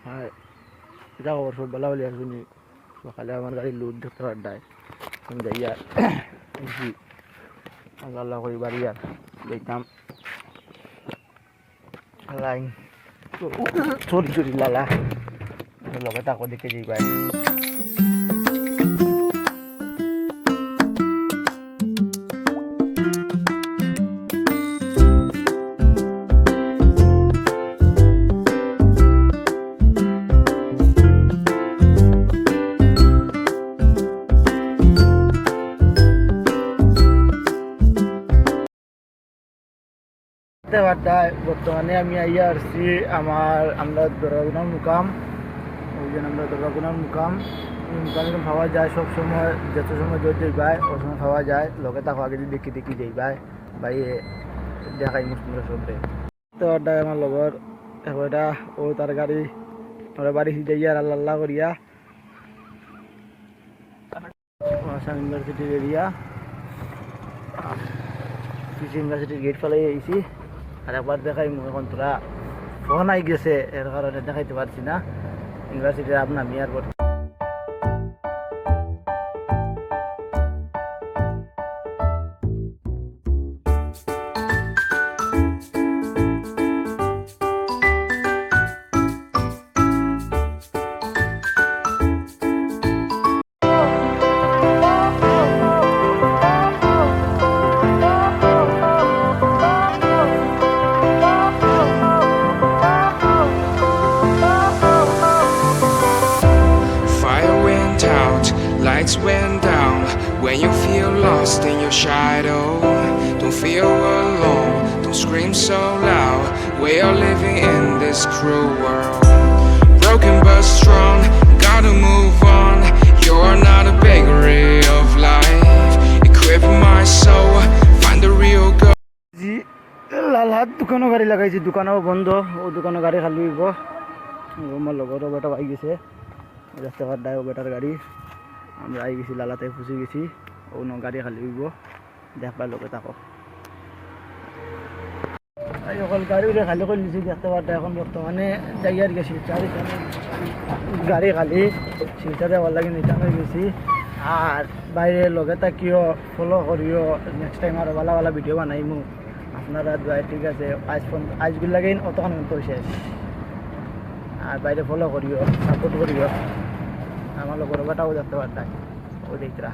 হ্যাঁ এটা খবর সব বেলা বলে আসুনি সকালে আমার গাড়ি লোড দেখতে পারডায় আমি যাই আর আল্লাহ আল্লাহ করি বাড়ি আর দেখতাম লাইন চুরি চুরি লালা লগে তাকে দেখে যাই পাই বর্তমানে আমি আইয়া আসছি আমরা দরগাগুনার মুকাম ওই জন্য আমরা দরগাগুনার মুকাম পাওয়া যায় সব সময় যত সময় জোর যাইবাই ওই সময় পাওয়া যায় লগে তাকে আগে দেখি দেখি যাইবাই বাই দেখাই মুসলিমরা সবরে তো আমার লগর এটা ও তার গাড়ি আমরা বাড়ি যাইয়া আল্লাহ আল্লাহ করিয়া ইউনিভার্সিটির এরিয়া ইউনিভার্সিটির গেট ফেলাই আইছি আর একবার দেখাই এখন তোরা ফোন আই গেছে এর কারণে দেখাইতে পারছি না ইউনিভার্সিটির আপনার মিয়ার পর Lights went down when you feel lost in your shadow. Don't feel alone, don't scream so loud. We are living in this cruel world. Broken but strong, gotta move on. You're not a bakery of life. Equip my soul, find the real goal. লালহাট দোকানও গাড়ি লাগাইছি দোকানও বন্ধ ও দোকানও গাড়ি খালি হইব আমার লগরও বেটা পাই গেছে রাস্তা ঘাট ও বেটার গাড়ি আমরা আই গেছি লালাতে ফুসি গেছি অন্য গাড়ি খালি হইব দেখবার লোকে থাকো অকল গাড়ি খালি করে নিছি দেখতে পারটা এখন বর্তমানে জায়গার গেছি গাড়ি খালি শিলচারে ভাল লাগে নিতাম হয়ে গেছি আর বাইরে লগে তাকিও ফলো করিও নেক্সট টাইম আরও ভালো ভালো ভিডিও বানাইমু আপনারা দোয়াই ঠিক আছে আজগুলো লাগে অতক্ষণ তো শেষ আর বাইরে ফলো করিও সাপোর্ট করিও আমার লোকের বেটাও দেখতে পারতাম ও দেখরা